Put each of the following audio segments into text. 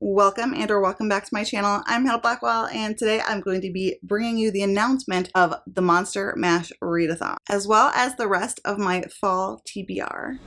Welcome and or welcome back to my channel. I'm Hannah Blackwell, and today I'm going to be bringing you the announcement of the Monster Mash readathon, as well as the rest of my fall TBR.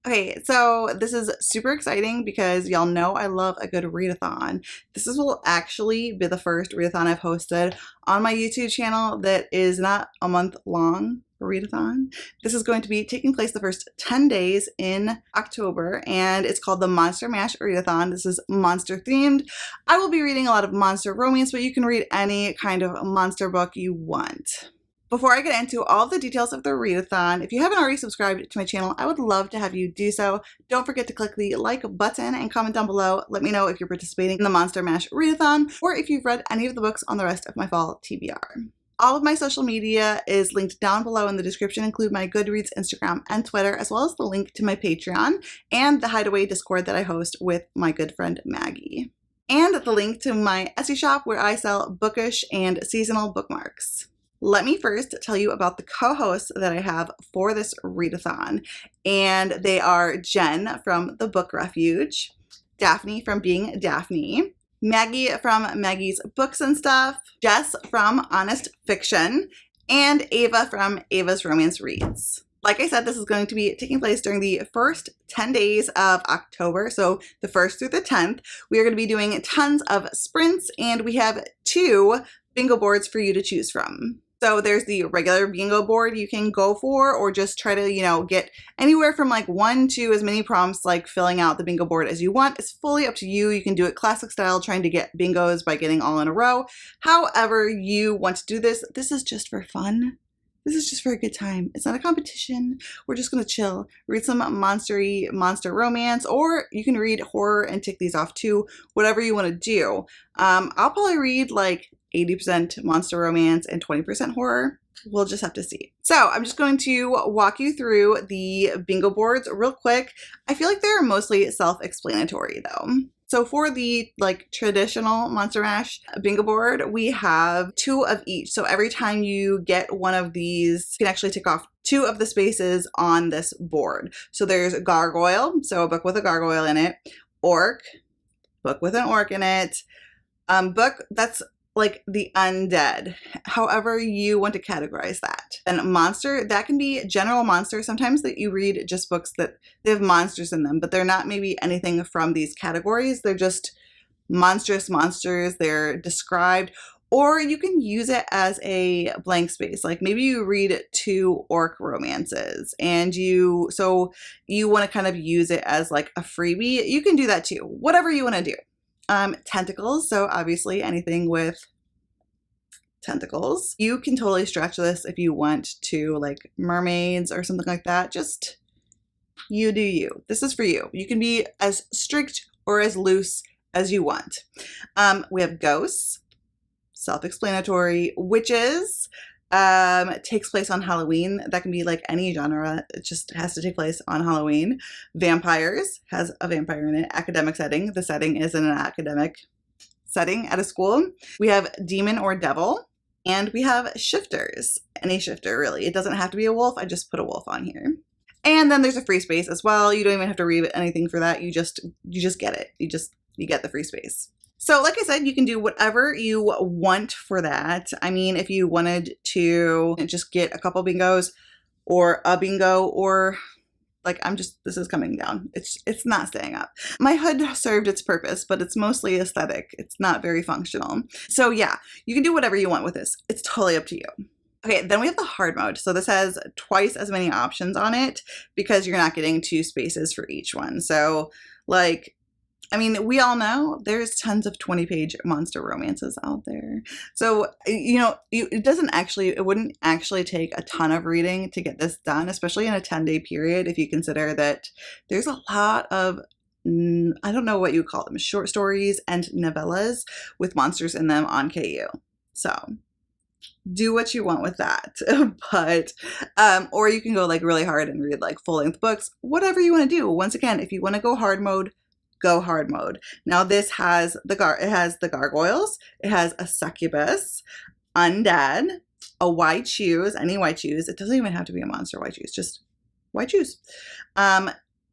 Okay, so this is super exciting because y'all know I love a good readathon. Will actually be the first readathon I've hosted on my YouTube channel that is not a month long readathon. This is going to be taking place the first 10 days in October, and it's called the Monster Mash readathon. This is monster themed. I will be reading a lot of monster romance, but you can read any kind of monster book you want. Before I get into all the details of the readathon, if you haven't already subscribed to my channel, I would love to have you do so. Don't forget to click the like button and comment down below. Let me know if you're participating in the Monster Mash readathon or if you've read any of the books on the rest of my fall TBR. All of my social media is linked down below in the description, include my Goodreads, Instagram, and Twitter, as well as the link to my Patreon and the Hideaway Discord that I host with my good friend Maggie. And the link to my Etsy shop where I sell bookish and seasonal bookmarks. Let me first tell you about the co-hosts that I have for this readathon, and they are Jen from The Book Refuge, Daphne from Being Daphne, Maggie from Maggie's Books and Stuff, Jess from Honest Fiction, and Ava from Ava's Romance Reads. Like I said, this is going to be taking place during the first 10 days of October, so the 1st through the 10th. We are going to be doing tons of sprints, and we have 2 bingo boards for you to choose from. So there's the regular bingo board you can go for, or just try to, get anywhere from like 1 to as many prompts, like filling out the bingo board as you want. It's fully up to you. You can do it classic style, trying to get bingos by getting all in a row. However you want to do this, this is just for fun. This is just for a good time. It's not a competition. We're just going to chill, read some monster romance, or you can read horror and tick these off too, whatever you want to do. I'll probably read like 80% monster romance and 20% horror. We'll just have to see. So I'm just going to walk you through the bingo boards real quick. I feel like they're mostly self-explanatory though. So for the traditional Monster Mash bingo board, we have 2 of each. So every time you get one of these, you can actually tick off 2 of the spaces on this board. So there's gargoyle, so a book with a gargoyle in it, orc, book with an orc in it, book that's like the undead, however you want to categorize that. And monster, that can be general monster. Sometimes that you read just books that they have monsters in them, but they're not maybe anything from these categories. They're just monstrous monsters. They're described, or you can use it as a blank space. Like maybe you read 2 orc romances and you want to kind of use it as like a freebie. You can do that too, whatever you want to do. Tentacles, so obviously anything with tentacles. You can totally stretch this if you want to, like mermaids or something like that. Just you do you. This is for you. You can be as strict or as loose as you want. We have ghosts, self-explanatory. Witches, takes place on Halloween. That can be like any genre. It just has to take place on Halloween. Vampires, has a vampire in it. Academic setting. The setting is in an academic setting at a school. We have demon or devil, and we have shifters. Any shifter really. It doesn't have to be a wolf. I just put a wolf on here. And then there's a free space as well. You don't even have to read anything for that. You just get it. You get the free space. So like I said, you can do whatever you want for that. I mean, if you wanted to just get a couple bingos or a bingo, or like this is coming down. It's not staying up. My hood served its purpose, but it's mostly aesthetic. It's not very functional. So yeah, you can do whatever you want with this. It's totally up to you. Okay, then we have the hard mode. So this has twice as many options on it because you're not getting 2 spaces for each one. So like, I mean, we all know there's tons of 20-page monster romances out there. So, it wouldn't actually take a ton of reading to get this done, especially in a 10-day period, if you consider that there's a lot of, I don't know what you call them, short stories and novellas with monsters in them on KU. So do what you want with that. But, or you can go like really hard and read like full-length books, whatever you want to do. Once again, if you want to go hard mode, go hard mode. Now this has it has the gargoyles, it has a succubus, undead, a white shoes, any white shoes. It doesn't even have to be a monster white shoes, just white shoes.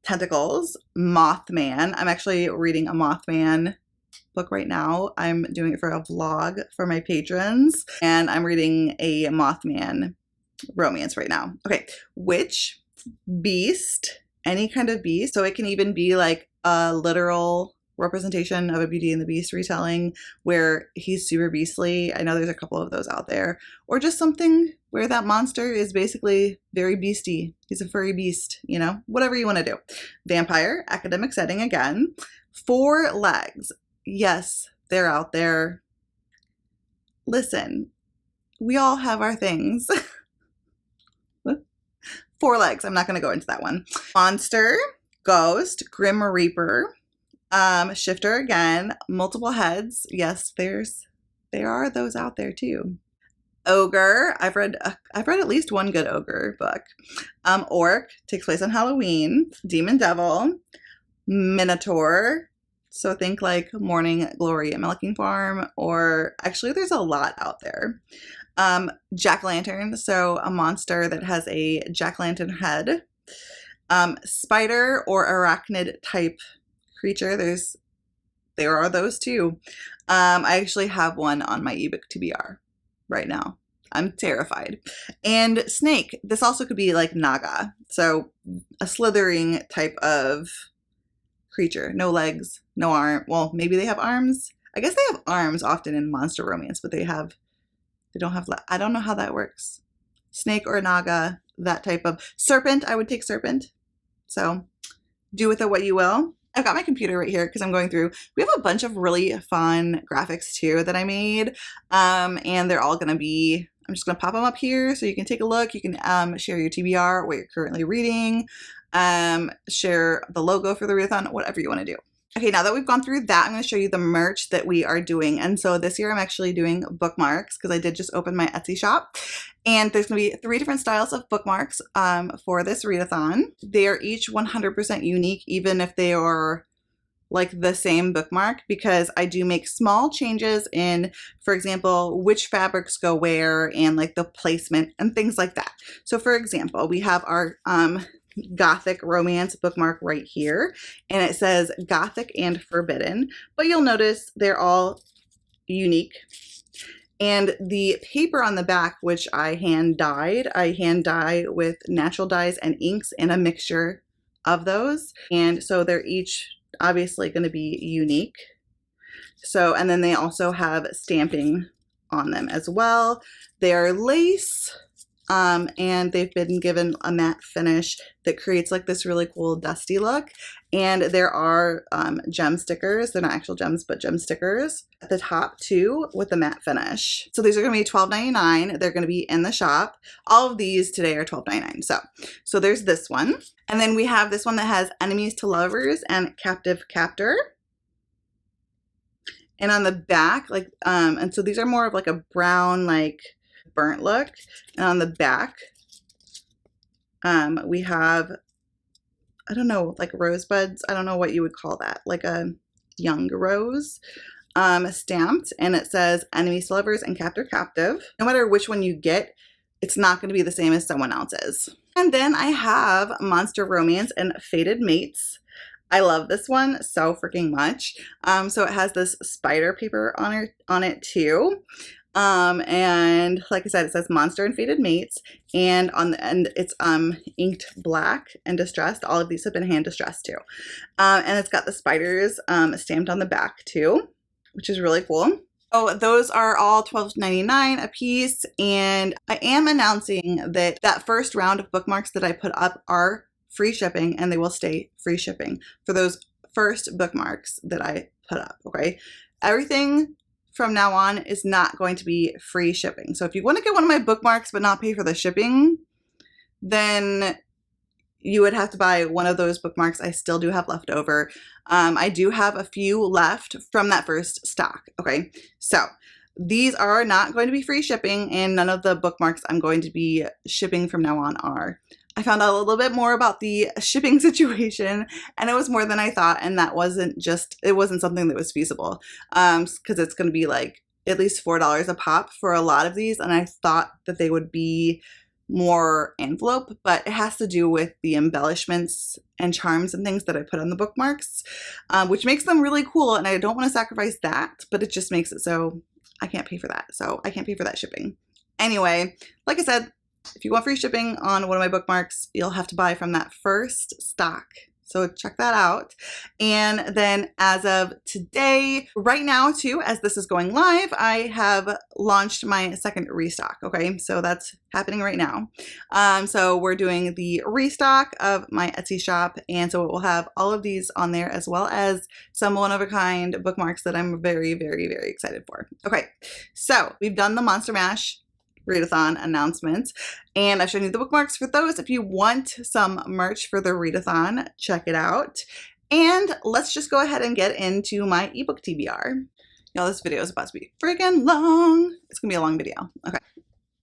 Tentacles, Mothman. I'm actually reading a Mothman book right now. I'm doing it for a vlog for my patrons, and I'm reading a Mothman romance right now. Okay, witch, beast, any kind of beast. So it can even be like a literal representation of a Beauty and the Beast retelling where he's super beastly. I know there's a couple of those out there. Or just something where that monster is basically very beasty. He's a furry beast, you know, whatever you want to do. Vampire, academic setting again. 4 legs. Yes, they're out there. Listen, we all have our things. 4 legs. I'm not going to go into that one. Monster, ghost, grim reaper, shifter again, multiple heads. Yes, there are those out there too. Ogre. I've read at least one good ogre book. Orc, takes place on Halloween. Demon devil, minotaur. So think like Morning Glory at Milking Farm, or actually there's a lot out there. Jack-o'-lantern, so a monster that has a jack-o'-lantern head. Spider or arachnid type creature, there are those too. I actually have one on my ebook TBR right now. I'm terrified. And snake, this also could be like Naga, so a slithering type of creature. No legs, no arm. Well, maybe they have arms. I guess they have arms often in monster romance, but they don't have, I don't know how that works. Snake or Naga, that type of serpent. I would take serpent. So do with it what you will. I've got my computer right here because I'm going through. We have a bunch of really fun graphics too that I made. And they're all going to be, I'm just going to pop them up here so you can take a look. You can share your TBR, what you're currently reading, share the logo for the readathon, whatever you want to do. Okay, now that we've gone through that, I'm going to show you the merch that we are doing. And so this year I'm actually doing bookmarks because I did just open my Etsy shop. And there's going to be 3 different styles of bookmarks for this readathon. They are each 100% unique, even if they are like the same bookmark, because I do make small changes in, for example, which fabrics go where and like the placement and things like that. So for example, we have our Gothic romance bookmark right here, and it says Gothic and Forbidden, but you'll notice they're all unique. And the paper on the back, which I hand dye with natural dyes and inks and a mixture of those, and so they're each obviously going to be unique. So, and then they also have stamping on them as well. They are lace. And they've been given a matte finish that creates like this really cool dusty look. And there are gem stickers. They're not actual gems, but gem stickers at the top too with the matte finish. So these are going to be $12.99. They're going to be in the shop. All of these today are $12.99. So there's this one. And then we have this one that has enemies to lovers and captive captor. And on the back, like, and so these are more of like a brown, like, burnt look. And on the back we have, I don't know, like rosebuds. I don't know what you would call that, like a young rose stamped, and it says enemies to lovers and captive. No matter which one you get, it's not going to be the same as someone else's. And then I have Monster Romance and Fated Mates. I love this one so freaking much. So it has this spider paper on it too. And like I said, it says Monster and Fated Mates, and on the end it's inked black and distressed. All of these have been hand distressed too. And it's got the spiders stamped on the back too, which is really cool. So those are all $12.99 a piece, and I am announcing that first round of bookmarks that I put up are free shipping, and they will stay free shipping for those first bookmarks that I put up, okay? Everything from now on is not going to be free shipping. So if you want to get one of my bookmarks but not pay for the shipping, then you would have to buy one of those bookmarks. I still do have left over. I do have a few left from that first stock, okay? So these are not going to be free shipping, and none of the bookmarks I'm going to be shipping from now on are. I found out a little bit more about the shipping situation, and it was more than I thought, and that wasn't just, it wasn't something that was feasible, because it's going to be like at least $4 a pop for a lot of these, and I thought that they would be more envelope, but it has to do with the embellishments and charms and things that I put on the bookmarks, which makes them really cool, and I don't want to sacrifice that, but it just makes it so I can't pay for that, so I can't pay for that shipping. Anyway, like I said, if you want free shipping on one of my bookmarks, you'll have to buy from that first stock. So check that out. And then as of today, right now too, as this is going live, I have launched my second restock. Okay, so that's happening right now. So we're doing the restock of my Etsy shop. And so it will have all of these on there, as well as some one-of-a-kind bookmarks that I'm very, very, very excited for. Okay, so we've done the Monster Mash readathon announcements, and I've shown you the bookmarks for those. If you want some merch for the readathon, check it out. And let's just go ahead and get into my ebook TBR. Y'all, this video is about to be freaking long. It's gonna be a long video. Okay,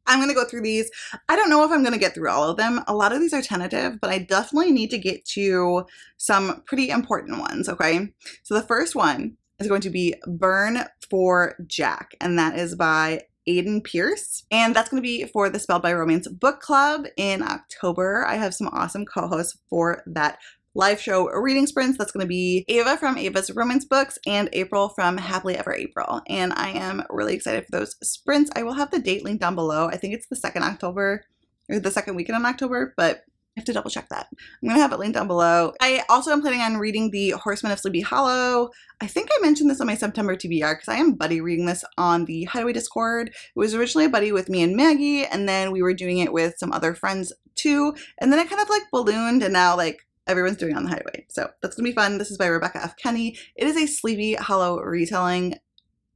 I'm gonna go through these. I don't know if I'm gonna get through all of them. A lot of these are tentative, but I definitely need to get to some pretty important ones. Okay, so the first one is going to be Burn for Jack, and that is by Aiden Pierce, and that's going to be for the Spelled by Romance book club in October. I have some awesome co-hosts for that live show reading sprints. That's going to be Ava from Ava's Romance Books and April from Happily Ever April, and I am really excited for those sprints. I will have the date linked down below. I think it's the 2nd October, or the second weekend in October, but I have to double check that. I'm going to have it linked down below. I also am planning on reading The Horseman of Sleepy Hollow. I think I mentioned this on my September TBR because I am buddy reading this on the Hideaway Discord. It was originally a buddy with me and Maggie, and then we were doing it with some other friends too. And then it kind of like ballooned, and now like everyone's doing it on the Hideaway. So that's going to be fun. This is by Rebecca F. Kenny. It is a Sleepy Hollow retelling.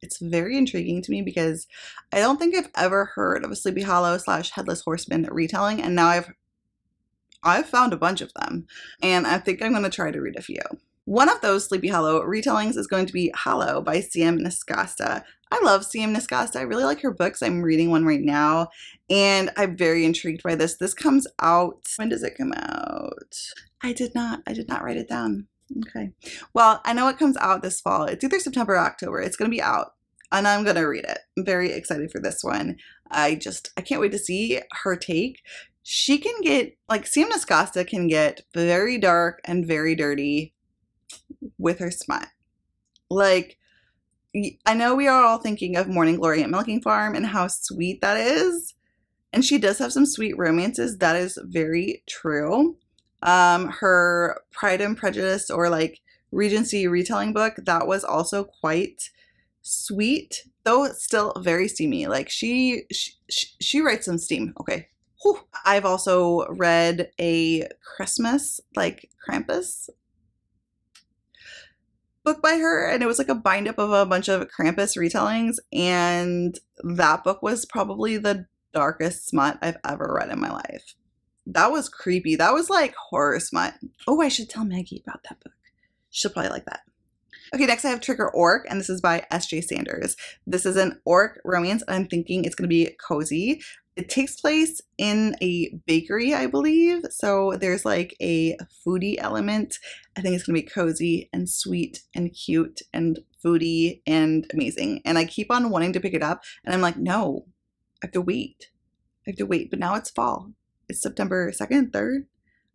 It's very intriguing to me because I don't think I've ever heard of a Sleepy Hollow / Headless Horseman retelling, and now I've found a bunch of them, and I think I'm going to try to read a few. One of those Sleepy Hollow retellings is going to be Hollow by CM Niscasta. I love CM Niscasta. I really like her books. I'm reading one right now, and I'm very intrigued by this. This comes out, when does it come out? I did not write it down. Okay. Well, I know it comes out this fall. It's either September or October. It's going to be out, and I'm going to read it. I'm very excited for this one. I can't wait to see her take. She can get, like, CM Niscasta can get very dark and very dirty with her smut. Like, I know we are all thinking of Morning Glory at Milking Farm and how sweet that is. And she does have some sweet romances. That is very true. Her Pride and Prejudice, or like Regency retelling book, that was also quite sweet, though still very steamy. Like she writes some steam. Okay. Whew. I've also read a Christmas, like Krampus book by her, and it was like a bind up of a bunch of Krampus retellings, and that book was probably the darkest smut I've ever read in my life. That was creepy. That was like horror smut. Oh, I should tell Maggie about that book. She'll probably like that. Okay, next I have Trigger Orc, and this is by S.J. Sanders. This is an orc romance, and I'm thinking it's going to be cozy. It takes place in a bakery, I believe, so there's like a foodie element. I think it's going to be cozy and sweet and cute and foodie and amazing. And I keep on wanting to pick it up, and I'm like, no, I have to wait. But now it's fall. It's September 2nd, 3rd?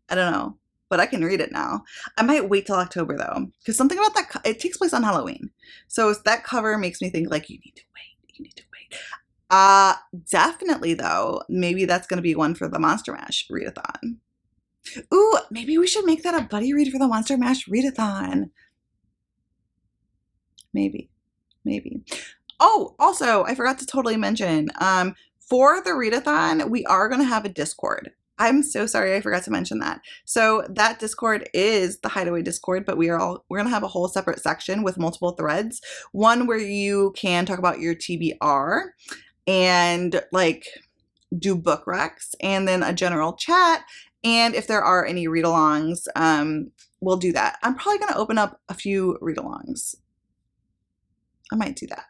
I don't know. But I can read it now. I might wait till October though, because something about that, it takes place on Halloween. So that cover makes me think like, you need to wait. Definitely though, maybe that's going to be one for the Monster Mash readathon. Ooh, maybe we should make that a buddy read for the Monster Mash readathon. Maybe. Oh, also, I forgot to totally mention, for the readathon, we are going to have a Discord. I'm so sorry I forgot to mention that. So that Discord is the Hideaway Discord, but we're going to have a whole separate section with multiple threads. One where you can talk about your TBR and like do book recs, and then a general chat. And if there are any read-alongs, we'll do that. I'm probably going to open up a few read-alongs. I might do that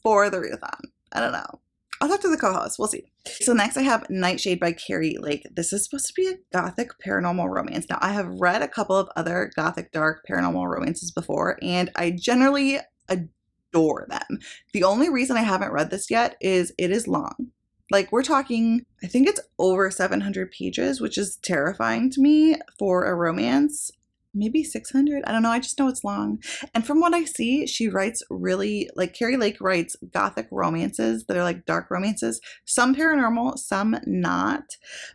for the readathon. I don't know. I'll talk to the co-host. We'll see. So next I have Nightshade by Carrie Lake. This is supposed to be a gothic paranormal romance. Now I have read a couple of other gothic dark paranormal romances before, and I generally adore them. The only reason I haven't read this yet is it is long. Like, we're talking, I think it's over 700 pages, which is terrifying to me for a romance. Maybe 600. I don't know. I just know it's long. And from what I see, she writes really, like, Carrie Lake writes gothic romances that are like dark romances. Some paranormal, some not,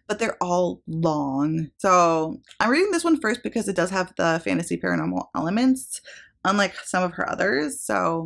but they're all long. So I'm reading this one first because it does have the fantasy paranormal elements, unlike some of her others. So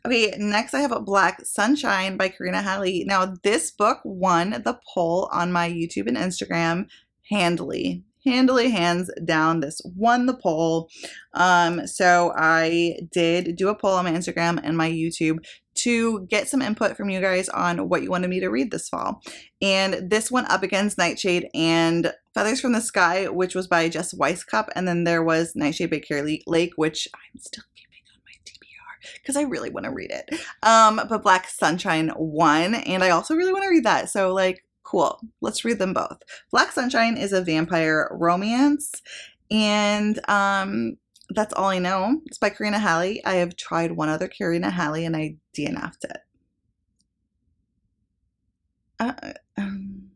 okay, next I have Black Sunshine by Karina Halley. Now, this book won the poll on my YouTube and Instagram handily. Hands down, this won the poll. So I did do a poll on my Instagram and my YouTube to get some input from you guys on what you wanted me to read this fall. And this went up against Nightshade and Feathers from the Sky, which was by Jess Weisskopf. And then there was Nightshade by Carrie Lake, which I'm still because I really want to read it. But Black Sunshine won, and I also really want to read that. So, like, cool. Let's read them both. Black Sunshine is a vampire romance, and that's all I know. It's by Karina Halley. I have tried one other Karina Halley, and I DNF'd it. I'm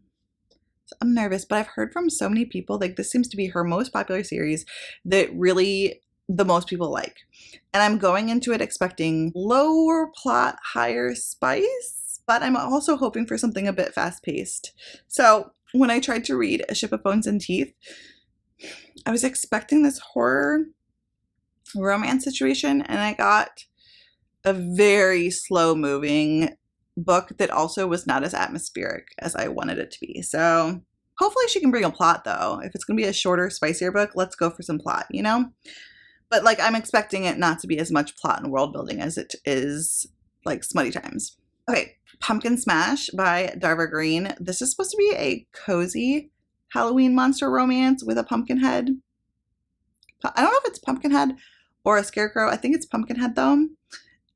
nervous, but I've heard from so many people, like, this seems to be her most popular series that really the most people like. And I'm going into it expecting lower plot, higher spice, but I'm also hoping for something a bit fast-paced. So when I tried to read A Ship of Bones and Teeth, I was expecting this horror romance situation, and I got a very slow-moving book that also was not as atmospheric as I wanted it to be. So hopefully she can bring a plot, though. If it's going to be a shorter, spicier book, let's go for some plot, you know? But, like, I'm expecting it not to be as much plot and world building as it is, like, Smutty Times. Okay, Pumpkin Smash by Darva Green. This is supposed to be a cozy Halloween monster romance with a pumpkin head. I don't know if it's Pumpkinhead or a scarecrow. I think it's Pumpkinhead, though.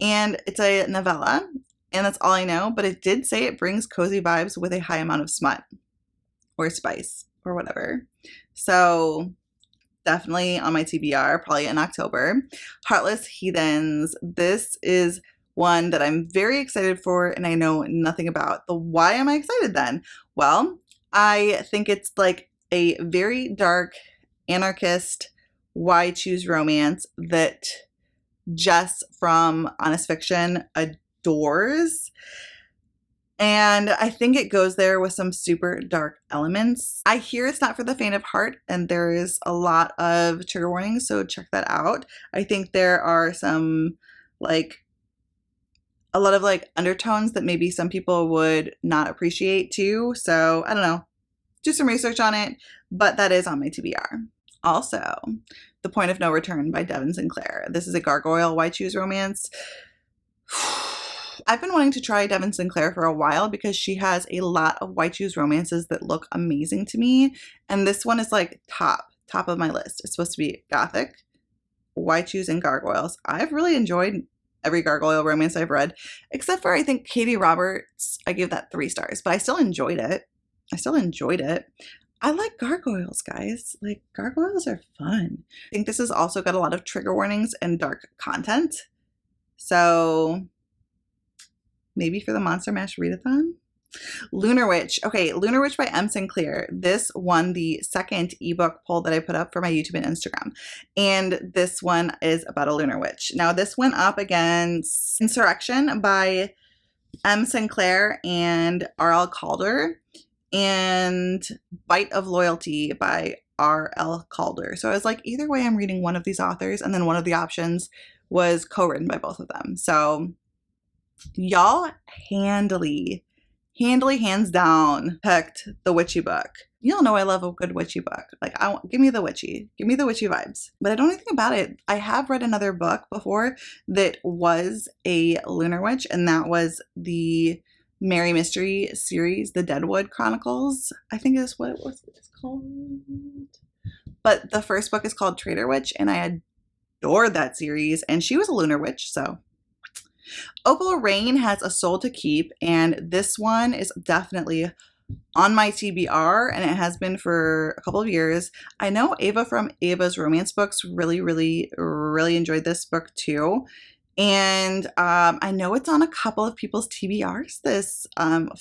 And it's a novella, and that's all I know. But it did say it brings cozy vibes with a high amount of smut or spice or whatever. So definitely on my TBR, probably in October. Heartless Heathens. This is one that I'm very excited for, and I know nothing about. But why am I excited then? Well, I think it's like a very dark, anarchist, why choose romance that Jess from Honest Fiction adores. And I think it goes there with some super dark elements. I hear it's not for the faint of heart, and there is a lot of trigger warnings, so check that out. I think there are some, like, a lot of, like, undertones that maybe some people would not appreciate too. So, I don't know. Do some research on it, but that is on my TBR. Also, The Point of No Return by Devin Sinclair. This is a gargoyle why choose romance. I've been wanting to try Devin Sinclair for a while because she has a lot of why choose romances that look amazing to me. And this one is like top of my list. It's supposed to be gothic, why choose, and gargoyles. I've really enjoyed every gargoyle romance I've read, except for, I think, Katie Roberts. I gave that 3 stars, but I still enjoyed it. I like gargoyles, guys. Like, gargoyles are fun. I think this has also got a lot of trigger warnings and dark content. So maybe for the Monster Mash readathon? Lunar Witch. Okay, Lunar Witch by M. Sinclair. This won the second ebook poll that I put up for my YouTube and Instagram. And this one is about a lunar witch. Now, this went up against Insurrection by M. Sinclair and R.L. Calder, and Bite of Loyalty by R.L. Calder. So I was like, either way, I'm reading one of these authors, and then one of the options was co-written by both of them. So y'all handily, hands down, picked the witchy book. Y'all know I love a good witchy book. Like, give me the witchy vibes. But I don't know anything about it. I have read another book before that was a lunar witch, and that was the Mary Mystery series, the Deadwood Chronicles, I think is what it's called. But the first book is called Traitor Witch, and I adored that series, and she was a lunar witch, so Opal Rain has A Soul to Keep, and this one is definitely on my TBR, and it has been for a couple of years. I know Ava from Ava's Romance Books really enjoyed this book too. And I know it's on a couple of people's TBRs this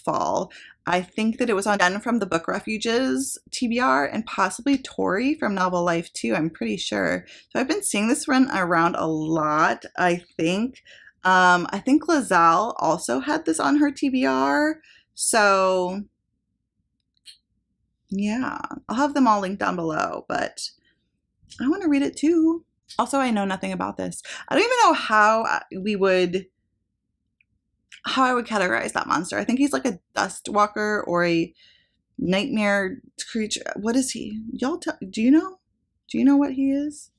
fall. I think that it was on Jen from the Book Refuge's TBR and possibly Tori from Novel Life too, I'm pretty sure. So I've been seeing this run around a lot, I think. I think Lazelle also had this on her TBR. So yeah, I'll have them all linked down below, but I want to read it too. Also, I know nothing about this. I don't even know how I would categorize that monster. I think he's like a dust walker or a nightmare creature. What is he? Y'all do you know? Do you know what he is?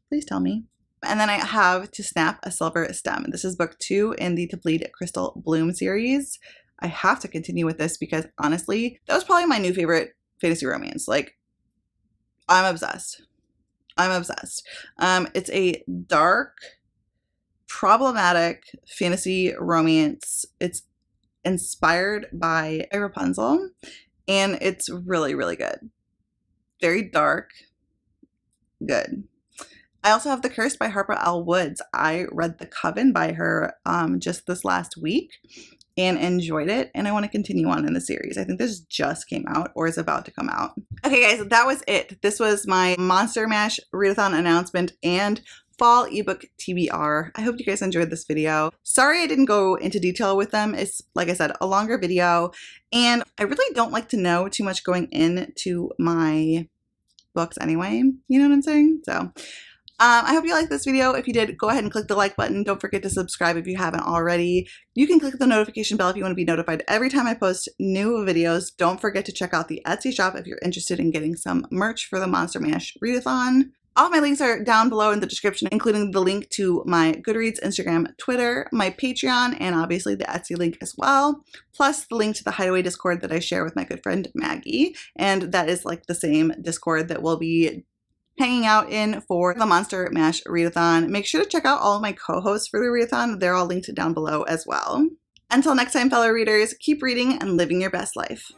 Please tell me. And then I have To Snap a Silver Stem. This is book 2 in the To Bleed Crystal Bloom series. I have to continue with this because honestly, that was probably my new favorite fantasy romance. Like, I'm obsessed. I'm obsessed. It's a dark, problematic fantasy romance. It's inspired by a Rapunzel, and it's really good. Very dark, good. I also have The Cursed by Harper L. Woods. I read The Coven by her just this last week and enjoyed it, and I want to continue on in the series. I think this just came out or is about to come out. Okay guys, that was it. This was my Monster Mash readathon announcement and fall ebook TBR. I hope you guys enjoyed this video. Sorry I didn't go into detail with them. It's, like I said, a longer video, and I really don't like to know too much going into my books anyway. You know what I'm saying? So I hope you liked this video. If you did, go ahead and click the like button. Don't forget to subscribe if you haven't already. You can click the notification bell if you want to be notified every time I post new videos. Don't forget to check out the Etsy shop if you're interested in getting some merch for the Monster Mash readathon. All of my links are down below in the description, including the link to my Goodreads, Instagram, Twitter, my Patreon, and obviously the Etsy link as well, plus the link to the Hideaway Discord that I share with my good friend Maggie, and that is like the same Discord that we'll be hanging out in for the Monster Mash readathon. Make sure to check out all of my co-hosts for the readathon. They're all linked down below as well. Until next time, fellow readers, keep reading and living your best life.